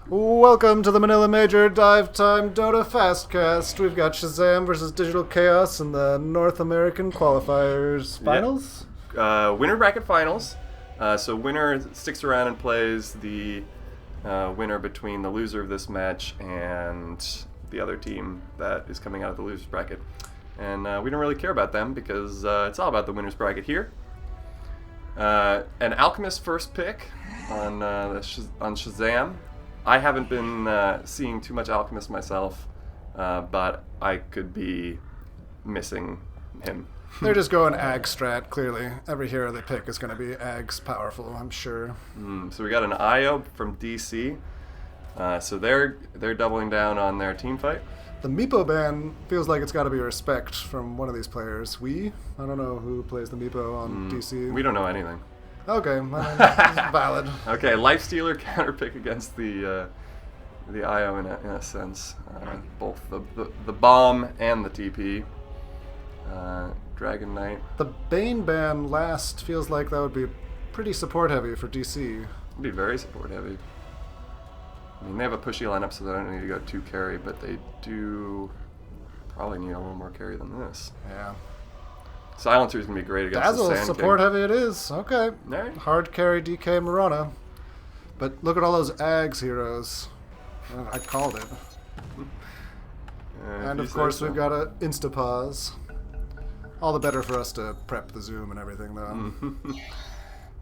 Welcome to the Manila Major Dive Time DotA Fastcast. We've got Shazam versus Digital Chaos in the North American Qualifiers finals. Winner bracket finals. So winner sticks around and plays the winner between the loser of this match and the other team that is coming out of the loser's bracket. And we don't really care about them because it's all about the winner's bracket here. An Alchemist first pick on Shazam. I haven't been seeing too much Alchemist myself, but I could be missing him. They're just going Ag strat, clearly. Every hero they pick is going to be Ag's powerful, I'm sure. So we got an IO from DC. So they're doubling down on their team fight. The Meepo ban feels like it's got to be respect from one of these players. I don't know who plays the Meepo on DC. We don't know anything. Okay, it's valid. Okay, Lifestealer counter pick against the IO in a sense. Both the bomb and the TP. Dragon Knight. The Bane ban last feels like that would be pretty support heavy for DC. It'd be very support heavy. I mean, they have a pushy lineup, so they don't need to go 2 carry, but they do probably need a little more carry than this. Yeah. Silencer's going to be great against Dazzle, the Sand support King. heavy it is. Okay. Right. Hard carry DK Marana. But look at all those Ags heroes. I called it. And of course we've got a Instapause. All the better for us to prep the Zoom and everything though.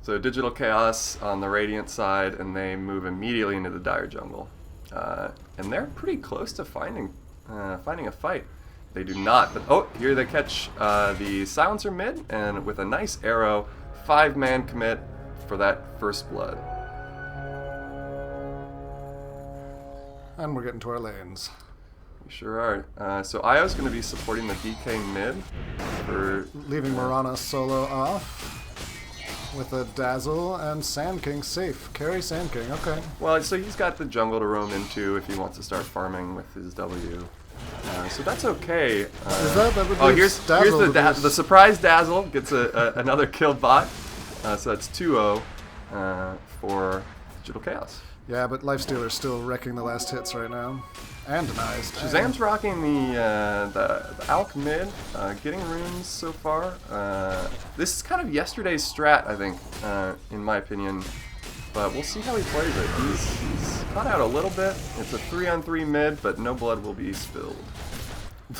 So Digital Chaos on the Radiant side, and they move immediately into the Dire Jungle. And they're pretty close to finding a fight. They do not, but here they catch the Silencer mid, and with a nice arrow, 5-man commit for that first blood. And we're getting to our lanes. We sure are. So Io's going to be supporting the DK mid for leaving Marana solo off with a Dazzle and Sand King safe. Carry Sand King, okay. Well, so he's got the jungle to roam into if he wants to start farming with his W. So that's okay. Here's the surprise Dazzle gets another kill bot. So that's 2-0 for Digital Chaos. Yeah, but Lifestealer's still wrecking the last hits right now. And denies. Shazam's rocking the Alch mid, getting runes so far. This is kind of yesterday's strat, I think, in my opinion. But we'll see how he plays it. He's caught out a little bit. It's a 3-on-3 mid, but no blood will be spilled.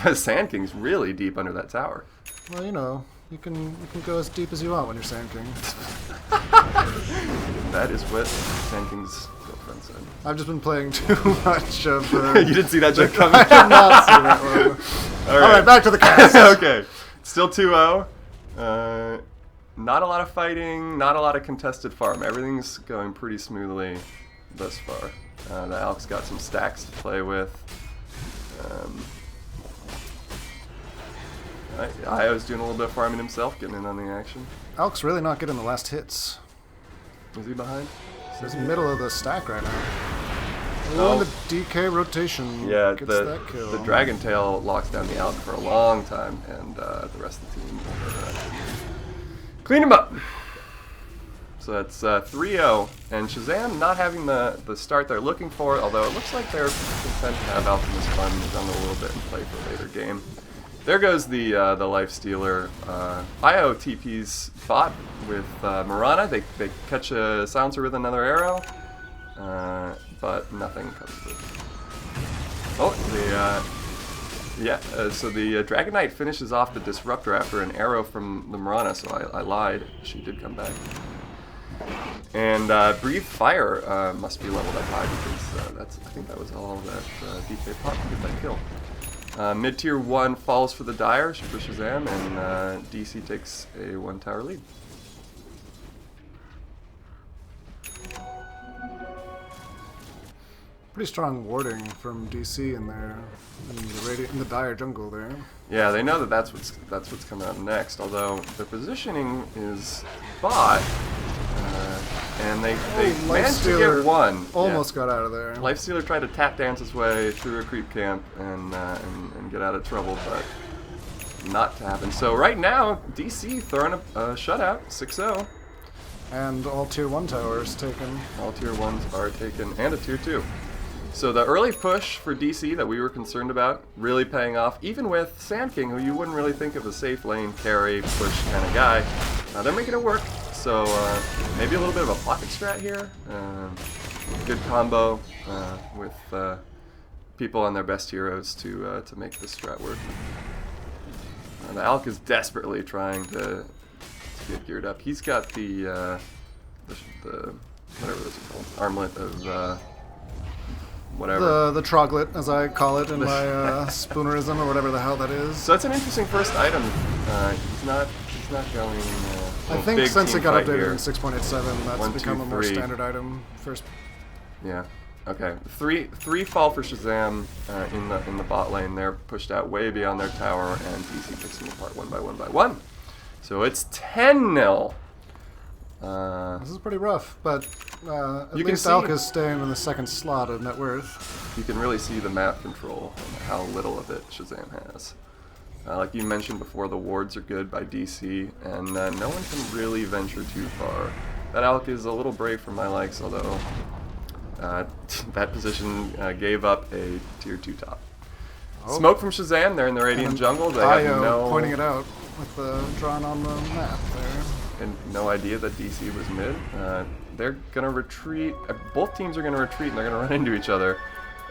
The Sand King's really deep under that tower. Well, you know, you can go as deep as you want when you're Sand King. That is what Sand King's girlfriend said. I've just been playing too much of You didn't see that joke coming? I did not see that one. All right, back to the cast. Okay, still 2-0. Not a lot of fighting, not a lot of contested farm. Everything's going pretty smoothly thus far. The Alch's got some stacks to play with. Io's doing a little bit of farming himself, getting in on the action. Alch's really not getting the last hits. Is he behind? He's in the middle of the stack right now. Oh, the DK rotation gets that kill. The Dragon Tail locks down the Alch for a long time, and the rest of the team clean him up. So that's 3-0, and Shazam not having the start they're looking for, although it looks like they're content to have Alchemist fun in the jungle a little bit and play for a later game. There goes the Lifestealer. IO TP's bot with Marana. They catch a Silencer with another arrow, but nothing comes through. So the Dragon Knight finishes off the Disruptor after an arrow from the Marana, so I lied. She did come back. And Breathe Fire must be leveled up high because I think that was all that DK pop to get that kill. Mid-tier 1 falls for the Dire for Shazam, and DC takes a 1-tower lead. Pretty strong warding from DC in there, in the Dire jungle there. Yeah, they know that's what's coming up next. Although their positioning is bot, and they managed to get one. Almost got out of there. Lifestealer tried to tap dance his way through a creep camp and get out of trouble, but not to happen. So right now, DC throwing a shutout, 6-0. And all tier 1 towers taken. All tier 1s are taken, and a tier 2. So the early push for DC that we were concerned about really paying off, even with Sand King, who you wouldn't really think of a safe lane carry push kind of guy. They're making it work. So maybe a little bit of a pocket strat here. Good combo with people on their best heroes to make this strat work. The Alk is desperately trying to get geared up. He's got the whatever those are called, armlet of whatever. The troglet, as I call it in my spoonerism, or whatever the hell that is. So that's an interesting first item. He's not going. I think since it got updated here. in 6.87, that's 1, 2, become a more 3. standard item. First. Yeah. Okay. Three fall for Shazam in the bot lane. They're pushed out way beyond their tower, and DC picks them apart one by one. So it's 10-0. This is pretty rough, but at You can least see- Alk is staying in the second slot of net worth. You can really see the map control and how little of it Shazam has. Like you mentioned before, the wards are good by DC, and no one can really venture too far. That Alk is a little brave for my likes, although that position gave up a tier 2 top. Oh. Smoke from Shazam, they're in the Radiant Jungle. They have pointing it out with the drawn on the map there. and no idea that DC was mid. They're going to retreat. Both teams are going to retreat, and they're going to run into each other.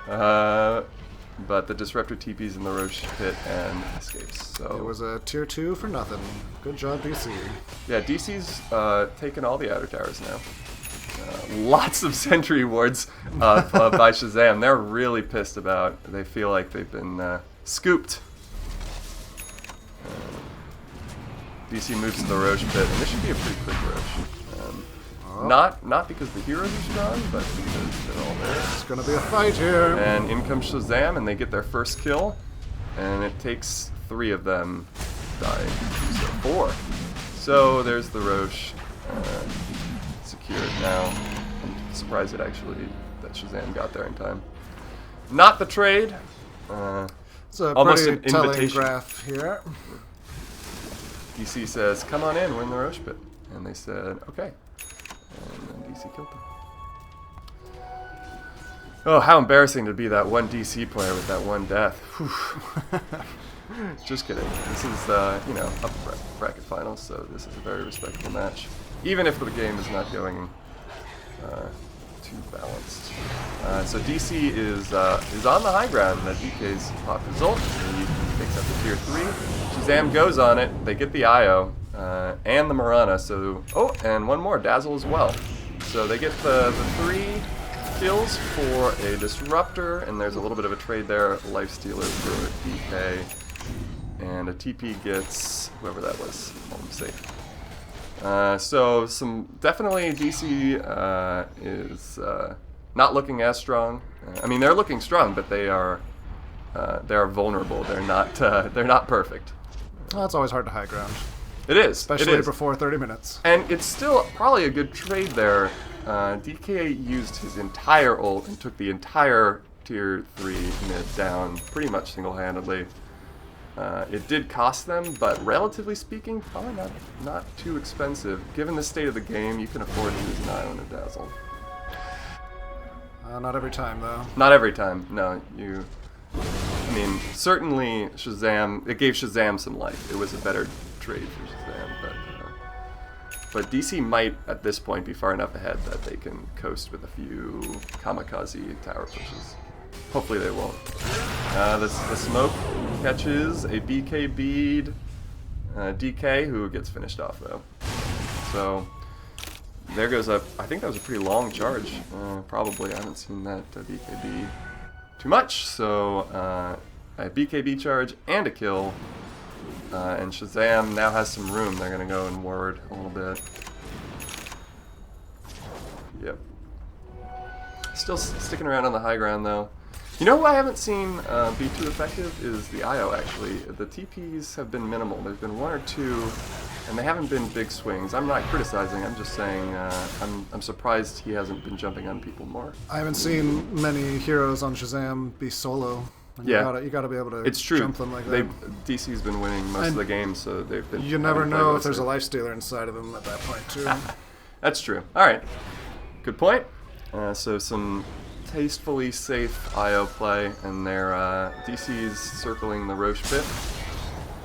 But the Disruptor TP's in the Roche pit and escapes. So It was a tier 2 for nothing. Good job, DC. yeah, DC's taken all the outer towers now. Lots of sentry wards by Shazam. They're really pissed about. They feel like they've been scooped. DC moves to the Roche pit, and this should be a pretty quick Roche. Not because the heroes are strong, but because they're all there. It's gonna be a fight here. And in comes Shazam, and they get their first kill, and it takes 3 of them dying. So 4. So there's the Roche secured now. I'm surprised that Shazam got there in time. Not the trade. It's a almost pretty an telling invitation. graph here. DC says, "Come on in, we're in the Roche pit," and they said, "Okay." And then DC killed them. Oh, how embarrassing to be that one DC player with that one death. Just kidding. This is, upper bracket finals, so this is a very respectable match. Even if the game is not going too balanced. So DC is on the high ground. That DK's popped his ult. He picks up the tier 3. Shazam goes on it. They get the IO and the Mirana. So and one more Dazzle as well. So they get the 3 kills for a Disruptor, and there's a little bit of a trade there. Lifestealer for a DK, and a TP gets whoever that was. Home safe. So definitely DC is not looking as strong. I mean, they're looking strong, but they are vulnerable. They're not perfect. Well, it's always hard to high ground, It is, especially it is. before 30 minutes. And it's still probably a good trade there. DK used his entire ult and took the entire tier 3 mid down pretty much single-handedly. It did cost them, but relatively speaking, probably not too expensive. Given the state of the game, you can afford to use an IO and a Dazzle. Not every time, though. Not every time, no. I mean, certainly Shazam, it gave Shazam some life. It was a better trade for Shazam, but DC might, at this point, be far enough ahead that they can coast with a few kamikaze tower pushes. Hopefully they won't. The smoke catches a BK bead. DK, who gets finished off, though. So there goes I think that was a pretty long charge. Probably. I haven't seen that BKB too much. So a BKB charge and a kill. And Shazam now has some room. They're going to go and ward a little bit. Yep. Still sticking around on the high ground, though. You know who I haven't seen be too effective is the IO, actually. The TPs have been minimal. There's been 1 or 2, and they haven't been big swings. I'm not criticizing. I'm just saying I'm surprised he hasn't been jumping on people more. I haven't seen many heroes on Shazam be solo. And Yeah. you gotta be able to It's true. jump them like that. DC's been winning most of the games, so they've been. You never having to play know with if there's a it. lifestealer inside of them at that point, too. That's true. All right. Good point. So some tastefully safe IO play, and their DC's circling the Roche pit.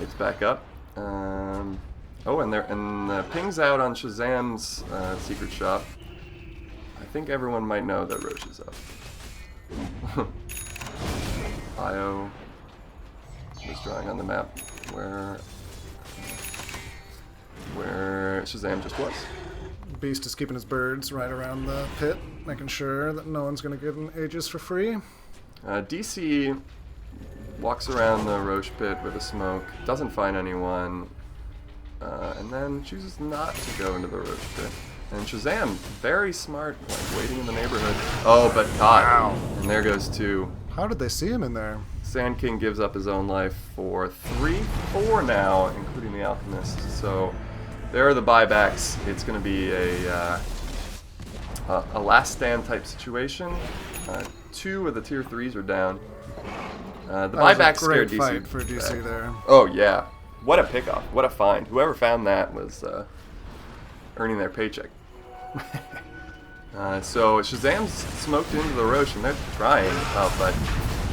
It's back up. And the ping's out on Shazam's secret shop. I think everyone might know that Roche is up. IO was drawing on the map where Shazam just was. Beast is keeping his birds right around the pit, making sure that no one's going to get an Aegis for free. DC walks around the Roche pit with a smoke, doesn't find anyone, and then chooses not to go into the Roche pit. And Shazam, very smart, like waiting in the neighborhood. Oh, but caught. Wow. And there goes 2. How did they see him in there? Sand King gives up his own life for 3-4 now, including the Alchemist. So there are the buybacks. It's going to be a last stand type situation. 2 of the tier 3s are down. The buybacks scared DC. Fight for DC there. Oh yeah, what a pickoff! What a find! Whoever found that was earning their paycheck. So Shazam's smoked into the Roche, and they're trying, but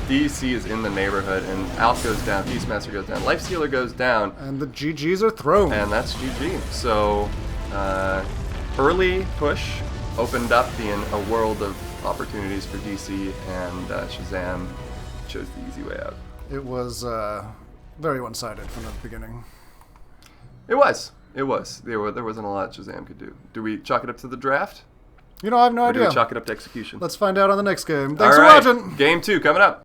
DC is in the neighborhood, and Alf goes down, Beastmaster goes down, Lifestealer goes down. And the GGs are thrown. And that's GG. So early push opened up a world of opportunities for DC, and Shazam chose the easy way out. It was very one-sided from the beginning. It was. There wasn't a lot Shazam could do. Do we chalk it up to the draft? I have no Or idea. do we chalk it up to execution? Let's find out on the next game. Thanks All for right. watching. Game 2 coming up.